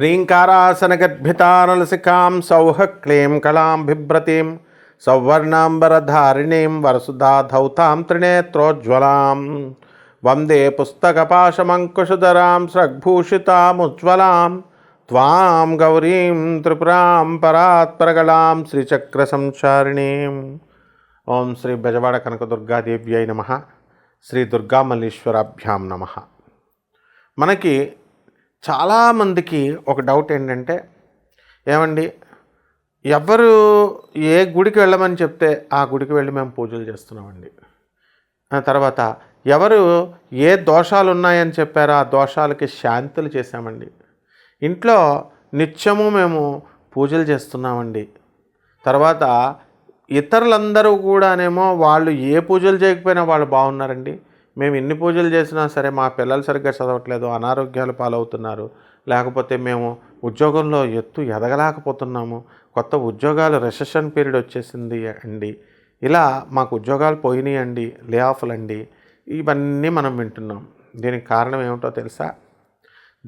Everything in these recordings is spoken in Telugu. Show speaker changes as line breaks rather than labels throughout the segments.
హ్రీంకారాసనగద్భితానలసికాం సౌహ క్లీం కళాం బిభ్రతీం సౌవర్ణాంబరధారిణీం వరసుధాధౌతాం త్రినేత్రోజ్వలాం వందే పుస్తకపాశమంకుశధరాం స్రగ్భూషితాముజ్వలాం త్వాం గౌరీం త్రిపురాం పరాత్పరగళాం శ్రీచక్రసంచారిణీం. ఓం శ్రీ బెజవాడ కనకదుర్గాదేవ్యై నమః. శ్రీ దుర్గామల్లీశ్వరాభ్యాం నమః. మనకి చాలామందికి ఒక డౌట్ ఏంటంటే, ఏమండి ఎవరు ఏ గుడికి వెళ్ళమని చెప్తే ఆ గుడికి వెళ్ళి మేము పూజలు చేస్తున్నామండి. తర్వాత ఎవరు ఏ దోషాలు ఉన్నాయని చెప్పారో ఆ దోషాలకి శాంతులు చేశామండి. ఇంట్లో నిత్యము మేము పూజలు చేస్తున్నామండి. తర్వాత ఇతరులందరూ కూడానేమో వాళ్ళు ఏ పూజలు చేయకపోయినా వాళ్ళు బాగున్నారండి. మేము ఎన్ని పూజలు చేసినా సరే మా పిల్లలు సరిగ్గా చదవట్లేదు, అనారోగ్యాలు పాలవుతున్నారు, లేకపోతే మేము ఉద్యోగంలో ఎదగలేకపోతున్నాము, కొత్త ఉద్యోగాలు రెసెషన్ పీరియడ్ వచ్చేసింది అండి, ఇలా మాకు ఉద్యోగాలు పోయినాయండి, లే ఆఫ్లు అండి, ఇవన్నీ మనం వింటున్నాం. దీనికి కారణం ఏమిటో తెలుసా?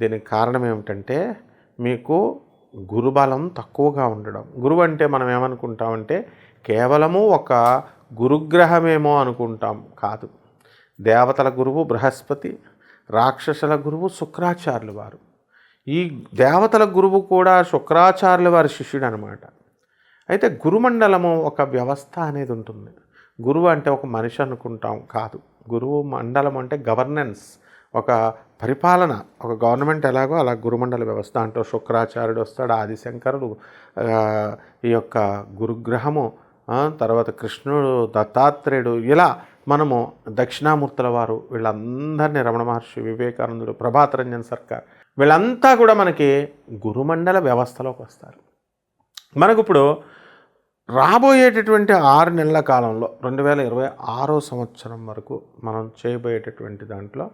దీనికి కారణం ఏమిటంటే మీకు గురుబలం తక్కువగా ఉండడం. గురువు అంటే మనం ఏమనుకుంటామంటే కేవలము ఒక గురుగ్రహమేమో అనుకుంటాం. కాదు. దేవతల గురువు బృహస్పతి, రాక్షసుల గురువు శుక్రాచార్యులు వారు. ఈ దేవతల గురువు కూడా శుక్రాచార్యుల వారి శిష్యుడు అనమాట. అయితే గురుమండలము ఒక వ్యవస్థ అనేది ఉంటుంది. గురువు అంటే ఒక మనిషి అనుకుంటాం. కాదు. గురువు మండలం అంటే గవర్నెన్స్, ఒక పరిపాలన. ఒక గవర్నమెంట్ ఎలాగో అలా గురుమండల వ్యవస్థ. అంటూ శుక్రాచార్యుడు వస్తాడు, ఆదిశంకరుడు, ఈ యొక్క గురుగ్రహము, తర్వాత కృష్ణుడు, దత్తాత్రేయుడు, ఇలా మనము దక్షిణామూర్తుల వారు, వీళ్ళందరినీ రమణ మహర్షి, వివేకానందుడు, ప్రభాత్ రంజన్ సర్కార్, వీళ్ళంతా కూడా మనకి గురుమండల వ్యవస్థలోకి వస్తారు. మనకు ఇప్పుడు రాబోయేటటువంటి 6 నెలల కాలంలో 2026 సంవత్సరం వరకు మనం చేయబోయేటటువంటి దాంట్లో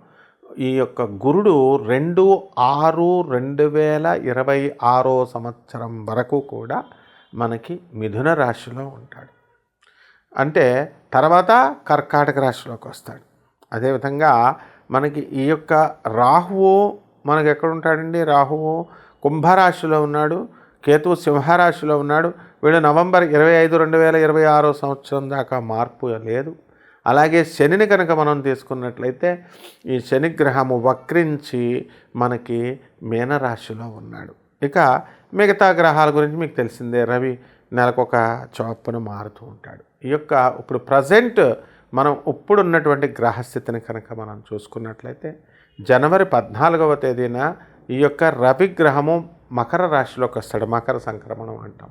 ఈ యొక్క గురుడు 2/6/2026 సంవత్సరం వరకు కూడా మనకి మిథున రాశిలో ఉంటాడు. అంటే తర్వాత కర్కాటక రాశిలోకి వస్తాడు. అదేవిధంగా మనకి ఈ యొక్క రాహువు మనకి ఎక్కడ ఉంటాడండి? రాహువు కుంభరాశిలో ఉన్నాడు, కేతువు సింహరాశిలో ఉన్నాడు. వీడు నవంబర్ 25, 2026 సంవత్సరం దాకా మార్పు లేదు. అలాగే శనిని కనుక మనం తీసుకున్నట్లయితే ఈ శనిగ్రహము వక్రించి మనకి మీనరాశిలో ఉన్నాడు. ఇక మిగతా గ్రహాల గురించి మీకు తెలిసిందే. రవి నెలకొక చొప్పున మారుతూ ఉంటాడు. ఈ యొక్క ఇప్పుడు ప్రజెంట్ మనం ఇప్పుడు ఉన్నటువంటి గ్రహస్థితిని కనుక మనం చూసుకున్నట్లయితే జనవరి 14వ తేదీన ఈ యొక్క రవి గ్రహము మకర రాశిలోకి వస్తాడు. మకర సంక్రమణం అంటాం.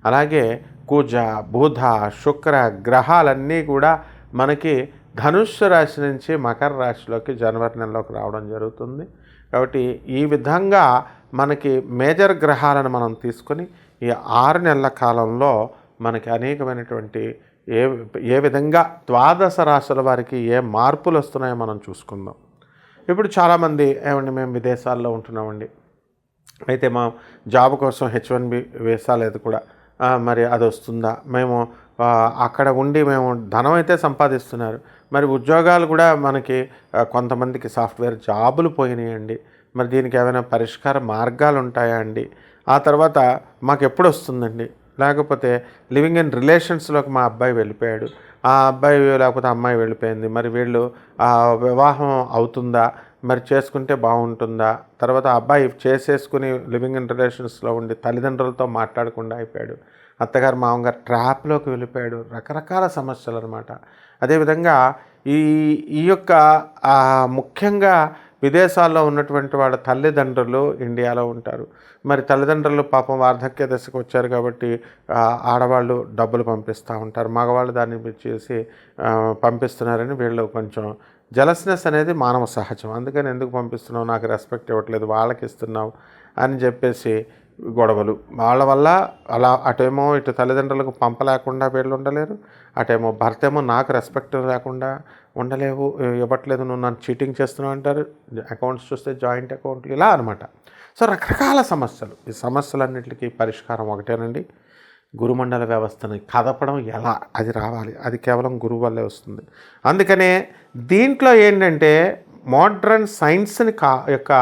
అలాగే కుజ, బుధ, శుక్ర గ్రహాలన్నీ కూడా మనకి ధనుస్సు రాశి నుంచి మకర రాశిలోకి జనవరి నెలలోకి రావడం జరుగుతుంది. కాబట్టి ఈ విధంగా మనకి మేజర్ గ్రహాలను మనం తీసుకొని ఈ 6 నెలల కాలంలో మనకి అనేకమైనటువంటి ఏ విధంగా ద్వాదశ రాశుల వారికి ఏ మార్పులు వస్తున్నాయో మనం చూసుకుందాం. ఇప్పుడు చాలామంది ఏమండి మేము విదేశాల్లో ఉంటున్నామండి, అయితే మా జాబ్ కోసం H1B వీసా లేదు కూడా, మరి అది వస్తుందా? మేము అక్కడ ఉండి మేము ధనం అయితే సంపాదిస్తున్నారు, మరి ఉద్యోగాలు కూడా మనకి కొంతమందికి సాఫ్ట్వేర్ జాబులు పోయినాయండి, మరి దీనికి ఏమైనా పరిష్కార మార్గాలు ఉంటాయా అండి? ఆ తర్వాత మాకు ఎప్పుడు వస్తుందండి? లేకపోతే లివింగ్ ఇన్ రిలేషన్స్లోకి మా అబ్బాయి వెళ్ళిపోయాడు, ఆ అబ్బాయి లేకపోతే అమ్మాయి వెళ్ళిపోయింది, మరి వీళ్ళు వివాహం అవుతుందా, మరి చేసుకుంటే బాగుంటుందా? తర్వాత అబ్బాయి చేసేసుకుని లివింగ్ ఇన్ రిలేషన్స్లో ఉండి తల్లిదండ్రులతో మాట్లాడకుండా అయిపోయాడు, అత్తగారు మామగారు ట్రాప్లోకి వెళ్ళిపోయాడు. రకరకాల సమస్యలు అనమాట. అదేవిధంగా ఈ యొక్క ముఖ్యంగా విదేశాల్లో ఉన్నటువంటి వాళ్ళ తల్లిదండ్రులు ఇండియాలో ఉంటారు. మరి తల్లిదండ్రులు పాపం వార్ధక్య దశకు వచ్చారు కాబట్టి ఆడవాళ్ళు డబ్బులు పంపిస్తూ ఉంటారు, మగవాళ్ళు దాన్ని చేసి పంపిస్తున్నారని వీళ్ళు కొంచెం జలస్నెస్ అనేది మానవ సహజం. అందుకని ఎందుకు పంపిస్తున్నావు, నాకు రెస్పెక్ట్ ఇవ్వట్లేదు, వాళ్ళకి ఇస్తున్నావు అని చెప్పేసి గొడవలు. వాళ్ళ వల్ల అలా అటేమో ఇటు తల్లిదండ్రులకు పంపలేకుండా వీళ్ళు ఉండలేరు, అటేమో భర్త ఏమో నాకు రెస్పెక్ట్ లేకుండా ఉండలేవు, ఇవ్వట్లేదు, నువ్వు నన్ను చీటింగ్ చేస్తున్నావు అంటారు. అకౌంట్స్ చూస్తే జాయింట్ అకౌంట్లు, ఇలా అనమాట. సో రకరకాల సమస్యలు. ఈ సమస్యలన్నింటికి పరిష్కారం ఒకటేనండి, గురుమండల వ్యవస్థని కదపడం ఎలా, అది రావాలి. అది కేవలం గురువు వల్లే వస్తుంది. అందుకనే దీంట్లో ఏంటంటే మోడ్రన్ సైన్స్ని యొక్క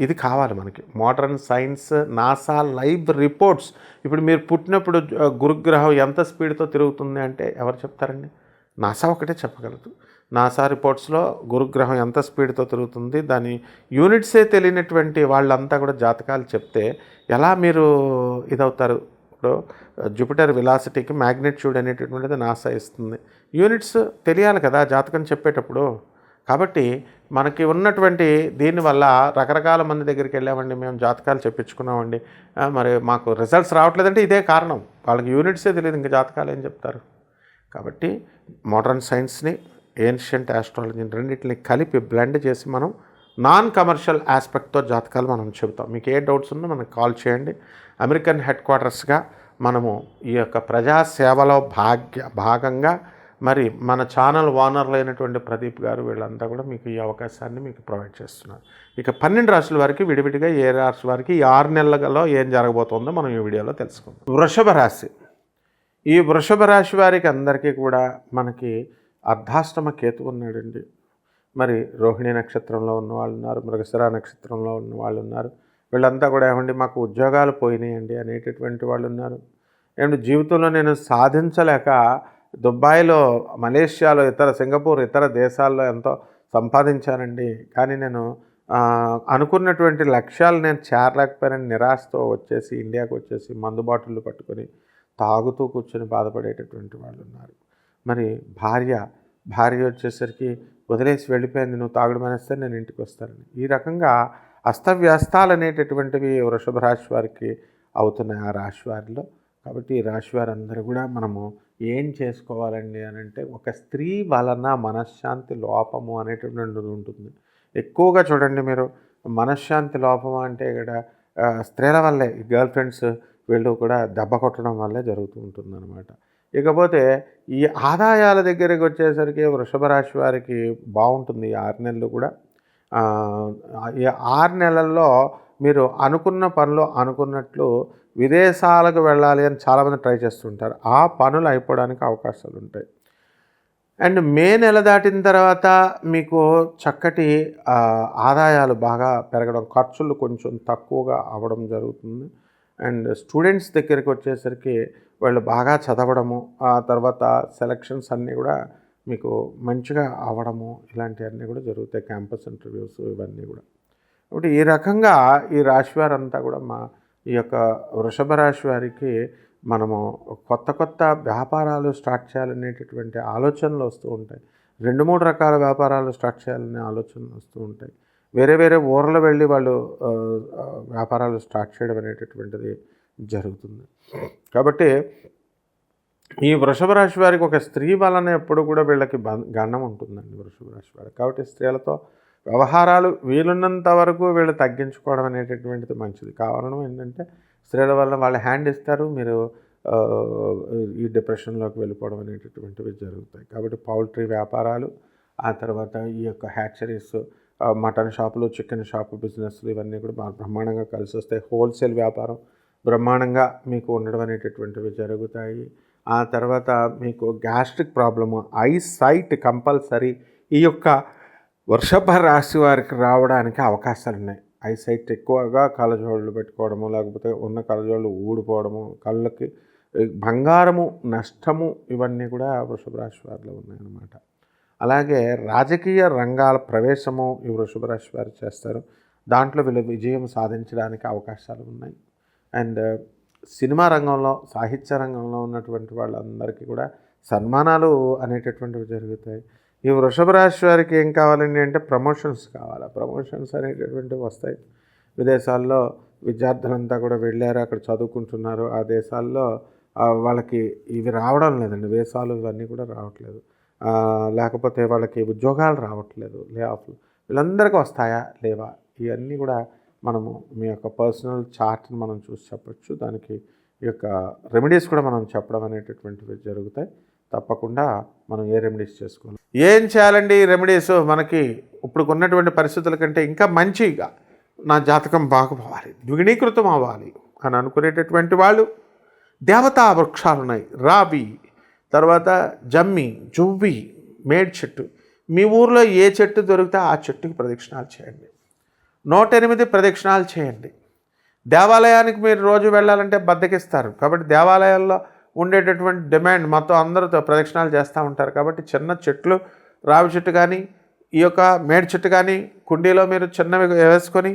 ఇది కావాలి మనకి. Modern science, NASA live reports. ఇప్పుడు మీరు పుట్టినప్పుడు గురుగ్రహం ఎంత స్పీడ్తో తిరుగుతుంది అంటే ఎవరు చెప్తారండి? నాసా ఒకటే చెప్పగలదు. నాసా రిపోర్ట్స్లో గురుగ్రహం ఎంత స్పీడ్తో తిరుగుతుంది, దాని యూనిట్సే తెలియనటువంటి వాళ్ళంతా కూడా జాతకాలు చెప్తే ఎలా మీరు ఇదవుతారు? ఇప్పుడు జూపిటర్ వెలాసిటీకి మ్యాగ్నిట్యూడ్ అనేటటువంటిది నాసా ఇస్తుంది. యూనిట్స్ తెలియాలి కదా జాతకం చెప్పేటప్పుడు. కాబట్టి మనకి ఉన్నటువంటి దీనివల్ల రకరకాల మంది దగ్గరికి వెళ్ళామండి, మేము జాతకాలు చెప్పించుకున్నామండి, మరి మాకు రిజల్ట్స్ రావట్లేదంటే ఇదే కారణం. వాళ్ళకి యూనిట్సే తెలియదు, ఇంకా జాతకాలు ఏం చెప్తారు? కాబట్టి మోడర్న్ సైన్స్ని, ఏన్షియంట్ ఆస్ట్రాలజీని రెండింటిని కలిపి బ్లెండ్ చేసి మనం నాన్ కమర్షియల్ ఆస్పెక్ట్తో జాతకాలు మనం చెబుతాం. మీకు ఏ డౌట్స్ ఉన్నా మనకు కాల్ చేయండి. అమెరికన్ హెడ్ క్వార్టర్స్గా మనము ఈ యొక్క ప్రజాసేవలో భాగంగా మరి మన ఛానల్ ఓనర్లు అయినటువంటి ప్రదీప్ గారు వీళ్ళంతా కూడా మీకు ఈ అవకాశాన్ని మీకు ప్రొవైడ్ చేస్తున్నారు. ఇక 12 రాశుల వారికి విడివిడిగా ఏ రాశి వారికి ఈ 6 నెలలలో ఏం జరగబోతుందో మనం ఈ వీడియోలో తెలుసుకుందాం. వృషభ రాశి. ఈ వృషభ రాశి వారికి అందరికీ కూడా మనకి అర్ధాష్టమ కేతు ఉన్నాడండి. మరి రోహిణి నక్షత్రంలో ఉన్న వాళ్ళు ఉన్నారు, మృగశిర నక్షత్రంలో ఉన్న వాళ్ళు ఉన్నారు. వీళ్ళంతా కూడా ఏమండి మాకు ఉద్యోగాలు పోయినాయండి అనేటటువంటి వాళ్ళు ఉన్నారు. ఏమంటే జీవితంలో నేను సాధించలేక దుబాయ్లో, మలేషియాలో, సింగపూర్ ఇతర దేశాల్లో ఎంతో సంపాదించానండి, కానీ నేను అనుకున్నటువంటి లక్ష్యాలు నేను చేరలేకపోయానని నిరాశతో వచ్చేసి ఇండియాకు వచ్చేసి మందు బాటిళ్ళు పట్టుకొని తాగుతూ కూర్చొని బాధపడేటటువంటి వాళ్ళు ఉన్నారు. మరి భార్య వచ్చేసరికి వదిలేసి వెళ్ళిపోయింది, నువ్వు తాగుడు మానేస్తే నేను ఇంటికి వస్తానని. ఈ రకంగా అస్తవ్యస్తాలు అనేటటువంటివి వృషభ రాశి వారికి అవుతున్నాయి ఆ రాశి వారిలో. కాబట్టి ఈ రాశి వారందరూ కూడా మనము ఏం చేసుకోవాలండి అని అంటే, ఒక స్త్రీ వలన మనశ్శాంతి లోపము అనేటటువంటిది ఉంటుంది. ఎక్కువగా చూడండి మీరు, మనశ్శాంతి లోపము అంటే ఇక్కడ స్త్రీల వల్లే, గర్ల్ ఫ్రెండ్స్ వీళ్ళు కూడా దెబ్బ కొట్టడం వల్లే జరుగుతూ ఉంటుందన్నమాట. ఇకపోతే ఈ ఆదాయాల దగ్గరికి వచ్చేసరికి వృషభ రాశి వారికి బాగుంటుంది. 6 నెలలు కూడా ఈ 6 నెలల్లో మీరు అనుకున్న పనులు అనుకున్నట్లు విదేశాలకు వెళ్ళాలి అని చాలామంది ట్రై చేస్తుంటారు. ఆ పనులు అయిపోవడానికి అవకాశాలు ఉంటాయి. అండ్ మే నెల దాటిన తర్వాత మీకు చక్కటి ఆదాయాలు బాగా పెరగడం, ఖర్చులు కొంచెం తక్కువగా అవ్వడం జరుగుతుంది. అండ్ స్టూడెంట్స్ దగ్గరికి వచ్చేసరికి వాళ్ళు బాగా చదవడము, ఆ తర్వాత సెలక్షన్స్ అన్నీ కూడా మీకు మంచిగా అవ్వడము, ఇలాంటివన్నీ కూడా జరుగుతాయి. క్యాంపస్ ఇంటర్వ్యూస్ ఇవన్నీ కూడా. కాబట్టి ఈ రకంగా ఈ రాశి వారంతా కూడా ఈ యొక్క వృషభ రాశి వారికి మనము కొత్త వ్యాపారాలు స్టార్ట్ చేయాలనేటటువంటి ఆలోచనలు వస్తూ ఉంటాయి. 2-3 రకాల వ్యాపారాలు స్టార్ట్ చేయాలనే ఆలోచనలు వస్తూ ఉంటాయి. వేరే ఊర్లో వెళ్ళి వాళ్ళు వ్యాపారాలు స్టార్ట్ చేయడం అనేటటువంటిది జరుగుతుంది. కాబట్టి ఈ వృషభ రాశి వారికి ఒక స్త్రీ వలన ఎప్పుడు కూడా వీళ్ళకి గండం ఉంటుందండి వృషభ రాశి వారికి. కాబట్టి స్త్రీలతో వ్యవహారాలు వీలున్నంత వరకు వీళ్ళు తగ్గించుకోవడం అనేటటువంటిది మంచిది. కారణం ఏంటంటే స్త్రీల వల్ల వాళ్ళు హ్యాండ్ ఇస్తారు, మీరు ఈ డిప్రెషన్లోకి వెళ్ళిపోవడం అనేటటువంటివి జరుగుతాయి. కాబట్టి పౌల్ట్రీ వ్యాపారాలు, ఆ తర్వాత ఈ యొక్క హ్యాచరీస్, మటన్ షాపులు, చికెన్ షాపు బిజినెస్లు ఇవన్నీ కూడా బాగా బ్రహ్మాండంగా కలిసి వస్తాయి. హోల్సేల్ వ్యాపారం బ్రహ్మాండంగా మీకు ఉండడం అనేటటువంటివి జరుగుతాయి. ఆ తర్వాత మీకు gastric problem, eye sight compulsory ఈ యొక్క వృషభ రాశి వారికి రావడానికి అవకాశాలు ఉన్నాయి. ఐ సైట్ ఎక్కువగా కళ్ళజోళ్ళు పెట్టుకోవడము, లేకపోతే ఉన్న కళ్ళజోళ్ళు ఊడిపోవడము, కళ్ళకి బంగారము నష్టము, ఇవన్నీ కూడా వృషభ రాశి వారిలో ఉన్నాయన్నమాట. అలాగే రాజకీయ రంగాల ప్రవేశము ఈ వృషభ రాశి వారు చేస్తారు. దాంట్లో వీళ్ళు విజయం సాధించడానికి అవకాశాలు ఉన్నాయి. అండ్ సినిమా రంగంలో, సాహిత్య రంగంలో ఉన్నటువంటి వాళ్ళందరికీ కూడా సన్మానాలు అనేటటువంటివి జరుగుతాయి. ఈ వృషభ రాశి వారికి ఏం కావాలండి అంటే ప్రమోషన్స్ కావాలి. ప్రమోషన్స్ అనేటటువంటివి వస్తాయి. విదేశాల్లో విద్యార్థులంతా కూడా వెళ్ళారు, అక్కడ చదువుకుంటున్నారు. ఆ దేశాల్లో వాళ్ళకి ఇవి రావడం లేదండి, వేసాలు ఇవన్నీ కూడా రావట్లేదు. లేకపోతే వాళ్ళకి ఉద్యోగాలు రావట్లేదు, లే ఆఫ్లు. వీళ్ళందరికీ వస్తాయా లేవా, ఇవన్నీ కూడా మనము మీ యొక్క పర్సనల్ చార్ట్ని మనం చూసి చెప్పచ్చు. దానికి ఈ యొక్క రెమెడీస్ కూడా మనం చెప్పడం అనేటటువంటివి జరుగుతాయి. తప్పకుండా మనం ఏ రెమెడీస్ చేసుకోవాలి, ఏం చేయాలండి ఈ రెమెడీస్ మనకి ఇప్పుడు ఉన్నటువంటి పరిస్థితుల కంటే ఇంకా మంచిగా నా జాతకం బాగుపోవాలి, ద్విగుణీకృతం అవ్వాలి అని అనుకునేటటువంటి వాళ్ళు దేవతా వృక్షాలు ఉన్నాయి. రావి, తర్వాత జమ్మి, జువ్వి, మేడ్ చెట్టు. మీ ఊర్లో ఏ చెట్టు దొరికితే ఆ చెట్టుకి ప్రదక్షిణాలు చేయండి. 108 ప్రదక్షిణాలు చేయండి. దేవాలయానికి మీరు రోజు వెళ్ళాలంటే బద్దకిస్తారు. కాబట్టి దేవాలయాల్లో ఉండేటటువంటి డిమాండ్ మొత్తం అందరూ ప్రదక్షిణాలు చేస్తూ ఉంటారు. కాబట్టి చిన్న చెట్లు, రావి చెట్టు కానీ, ఈ యొక్క మేడి చెట్టు కానీ కుండీలో మీరు చిన్నవి వేసుకొని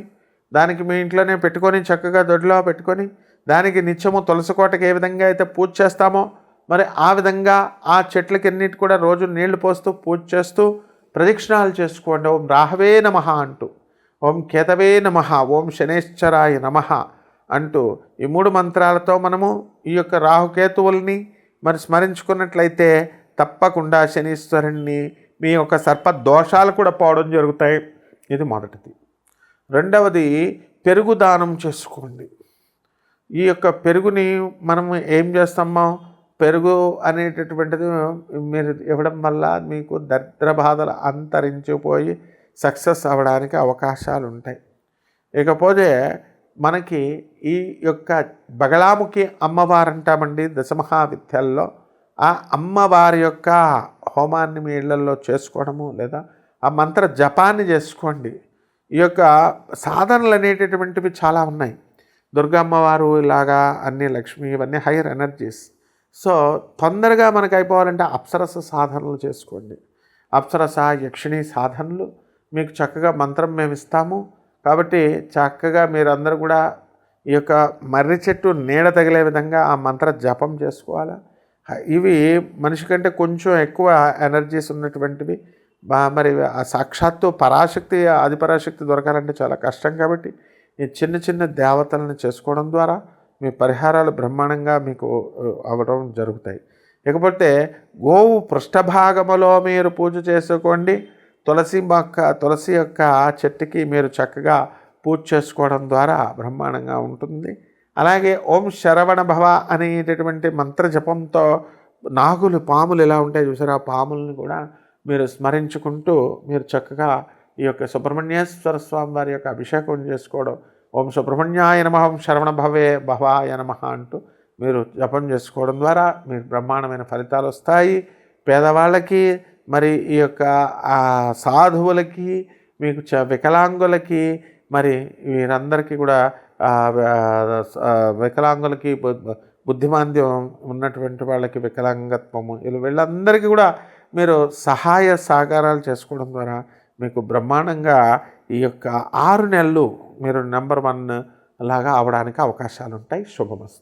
దానికి మీ ఇంట్లోనే పెట్టుకొని చక్కగా దొడ్లో పెట్టుకొని దానికి నిత్యము తులసి కోటకి ఏ విధంగా అయితే పూజ చేస్తామో మరి ఆ విధంగా ఆ చెట్లకి అన్నిటి కూడా రోజు నీళ్లు పోస్తూ పూజ చేస్తూ ప్రదక్షిణాలు చేసుకోండి. ఓం రాహవే నమః అంటూ, ఓం కేతవే నమః, ఓం శనేశ్వరాయ నమః అంటూ ఈ 3 మంత్రాలతో మనము ఈ యొక్క రాహుకేతువుల్ని మరి స్మరించుకున్నట్లయితే తప్పకుండా శనీశ్వరుణ్ణి మీ యొక్క సర్ప దోషాలు కూడా పోవడం జరుగుతాయి. ఇది మొదటిది. రెండవది, పెరుగు దానం చేసుకోండి. ఈ యొక్క పెరుగుని మనము ఏం చేస్తామో, పెరుగు అనేటటువంటిది మీరు ఇవ్వడం వల్ల మీకు దరిద్ర బాధలు అంతరించిపోయి సక్సెస్ అవ్వడానికి అవకాశాలు ఉంటాయి. ఇకపోతే మనకి ఈ యొక్క బగళాముఖి అమ్మవారు అంటామండి దశమహావిద్యల్లో. ఆ అమ్మవారి యొక్క హోమాన్ని మీ ఇళ్లలో చేసుకోవడము లేదా ఆ మంత్ర జపాన్ని చేసుకోండి. ఈ యొక్క సాధనలు అనేటటువంటివి చాలా ఉన్నాయి. దుర్గమ్మవారు ఇలాగా అన్ని లక్ష్మి ఇవన్నీ హైయర్ ఎనర్జీస్. సో తొందరగా మనకు అయిపోవాలంటే అప్సరస సాధనలు చేసుకోండి. అప్సరస యక్షిణి సాధనలు మీకు చక్కగా మంత్రం మేము ఇస్తాము. కాబట్టి చక్కగా మీరందరూ కూడా ఈ యొక్క మర్రి చెట్టు నీడ తగిలే విధంగా ఆ మంత్ర జపం చేసుకోవాలి. ఇవి మనిషి కంటే కొంచెం ఎక్కువ ఎనర్జీస్ ఉన్నటువంటివి. మరి ఆ సాక్షాత్తు పరాశక్తి ఆదిపరాశక్తి దొరకాలంటే చాలా కష్టం. కాబట్టి ఈ చిన్న చిన్న దేవతలను చేసుకోవడం ద్వారా మీ పరిహారాలు బ్రహ్మాండంగా మీకు అవ్వడం జరుగుతాయి. ఇకపోతే గోవు పృష్ఠభాగములో మీరు పూజ చేసుకోండి. తులసి యొక్క చెట్టుకి మీరు చక్కగా పూజ చేసుకోవడం ద్వారా బ్రహ్మాండంగా ఉంటుంది. అలాగే ఓం శరవణ భవ అనేటటువంటి మంత్ర జపంతో నాగులు, పాములు ఎలా ఉంటాయి చూసారా, ఆ పాములను కూడా మీరు స్మరించుకుంటూ మీరు చక్కగా ఈ యొక్క సుబ్రహ్మణ్యేశ్వర స్వామి వారి యొక్క అభిషేకం చేసుకోవడం, ఓం సుబ్రహ్మణ్యాయ నమః, ఓం శరవణ భవాయ నమః అంటూ మీరు జపం చేసుకోవడం ద్వారా మీరు బ్రహ్మాండమైన ఫలితాలు వస్తాయి. పేదవాళ్ళకి మరి ఈ యొక్క సాధువులకి, మీకు వికలాంగులకి, మరి వీరందరికీ కూడా వికలాంగులకి, బుద్ధిమాంద్యం ఉన్నటువంటి వాళ్ళకి వికలాంగత్వము వీళ్ళందరికీ కూడా మీరు సహాయ సహకారాలు చేసుకోవడం ద్వారా మీకు బ్రహ్మాండంగా ఈ యొక్క 6 నెలలు మీరు నెంబర్ 1 లాగా అవడానికి అవకాశాలు ఉంటాయి. శుభమస్తు.